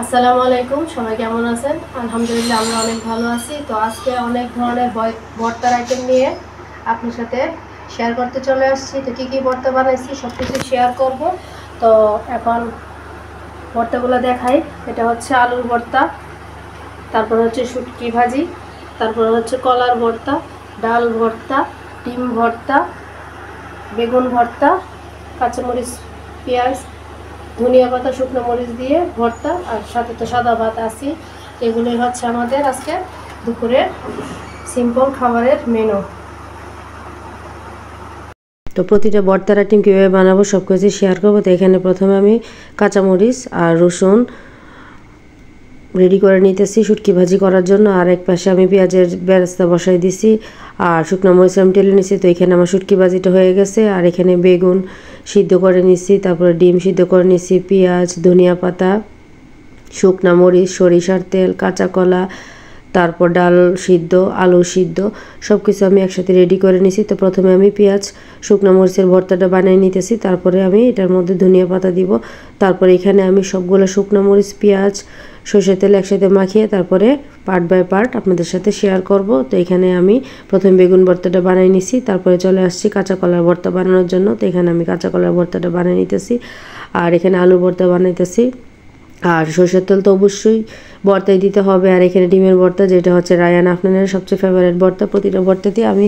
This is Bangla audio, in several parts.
আসসালামু আলাইকুম, সবাই কেমন আছেন? আলহামদুলিল্লাহ আমরা অনেক ভালো আছি। তো আজকে অনেক ধরনের ভর্তার আইটেম নিয়ে আপনার সাথে শেয়ার করতে চলে আসছি। তো কী কী ভর্তা বানাইছি সব কিছু শেয়ার করব। তো এখন ভর্তাগুলো দেখাই। এটা হচ্ছে আলুর ভর্তা, তারপর হচ্ছে শুটকি ভাজি, তারপর হচ্ছে কলার ভর্তা, ডাল ভর্তা, ডিম ভর্তা, বেগুন ভর্তা, কাঁচামরিচ, পেঁয়াজ, ধনিয়া পাতা, শুকনো মরিচ দিয়ে ভর্তা, আর সাথে তো সাদা ভাত আছে। এগুলোই হচ্ছে আমাদের আজকে দুপুরের সিম্পল খাবারের মেনু। তো প্রতিটা ভর্তার আইটেম কীভাবে বানাবো সব কিছু শেয়ার করবো। তো এখানে প্রথমে আমি কাঁচামরিচ আর রসুন রেডি করে নিতেছি শুটকি ভাজি করার জন্য। আর এক পাশে আমি পেঁয়াজের বেরেস্তা বসাই দিছি আর শুকনো মরিচ আমি টেলে নিছি। তো এখানে আমার শুটকি ভাজিটা হয়ে গেছে। আর এখানে বেগুন সিদ্ধ করে নিছি, তারপরে ডিম সিদ্ধ করে নিছি, পেঁয়াজ, ধনিয়া পাতা, শুকনো মরিচ, সরিষার তেল, কাঁচা কলা, তারপর ডাল সিদ্ধ, আলু সিদ্ধ সব কিছু আমি একসাথে রেডি করে নিছি। তো প্রথমে আমি পেঁয়াজ শুকনো মরিচের ভর্তাটা বানিয়ে নিতেছি, তারপরে আমি এটার মধ্যে ধনিয়া পাতা দিব। তারপরে এখানে আমি সবগুলো শুকনো মরিচ, পেঁয়াজ, সরষের তেল একসাথে মাখিয়ে তারপরে পার্ট বাই পার্ট আপনাদের সাথে শেয়ার করব। তো এখানে আমি প্রথমে বেগুন ভর্তাটা বানিয়ে নিছি, তারপরে চলে আসছি কাঁচা কলার ভর্তা বানানোর জন্য। তো এখানে আমি কাঁচা কলার ভর্তাটা বানিয়ে নিতেছি, আর এখানে আলু ভর্তা বানাইতেছি। আর সরষের তেল তো অবশ্যই ভর্তায় দিতে হবে। আর এখানে ডিমের ভর্তা, যেটা হচ্ছে রায়ান আফনানের সবচেয়ে ফেভারিট ভর্তা। প্রতিটা ভর্তাতে আমি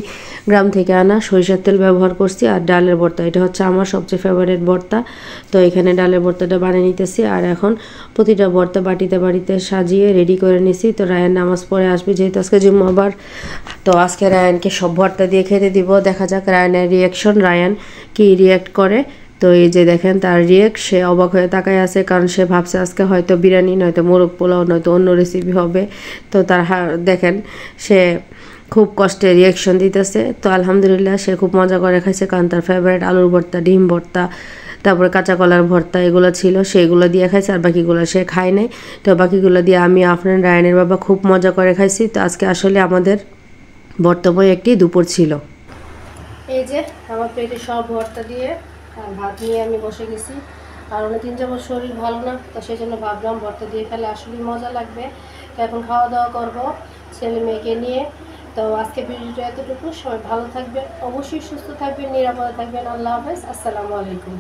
গ্রাম থেকে আনা সরিষার তেল ব্যবহার করছি। আর ডালের ভর্তা, এটা হচ্ছে আমার সবচেয়ে ফেভারিট ভর্তা। তো এখানে ডালের ভর্তাটা বানিয়ে নিতেছি। আর এখন প্রতিটা ভর্তা বাটিতে সাজিয়ে রেডি করে নিছি। তো রায়ান নামাজ পড়ে আসবে, যেহেতু আজকে জুম্মাবার। তো আজকে রায়ানকে সব ভর্তা দিয়ে খেতে দিব। দেখা যাক রায়ানের রিয়াকশন, রায়ান কি রিয়াক্ট করে। তো এই যে দেখেন তার রিয়েক্ট, সে অবাক হয়ে তাকায় আছে, কারণ সে ভাবছে আজকে হয়তো বিরিয়ানি, নয়তো মোরগ পোলাও, নয়তো অন্য রেসিপি হবে। তো তার দেখেন সে খুব কষ্টে রিয়াকশন দিতেছে। তো আলহামদুলিল্লাহ সে খুব মজা করে খাইছে, কারণ তার ফেভারিট আলুর ভর্তা, ডিম ভর্তা, তারপরে কাঁচা কলার ভর্তা এগুলো ছিল, সেগুলো দিয়ে খাইছে। আর বাকিগুলো সে খায় নাই। তো বাকিগুলো দিয়ে আমি, আফরান, রায়ানের বাবা খুব মজা করে খাইছি। তো আজকে আসলে আমাদের ভর্তাময় একটি দুপুর ছিল। এই যে আমার পেটে সব ভর্তা দিয়ে আর ভাত নিয়ে আমি বসে গেছি। আর অনেকদিন যাবত শরীর ভালো না, তো সেই জন্য ভাবলাম ভর্তা দিয়ে খেলে আসলেই মজা লাগবে। তো এখন খাওয়া দাওয়া করবো ছেলে মেয়েকে নিয়ে। তো আজকে ভিডিওটা এতটুকু। সবাই ভালো থাকবেন, অবশ্যই সুস্থ থাকবেন, নিরাপদে থাকবেন। আল্লাহ হাফেজ, আসসালামু আলাইকুম।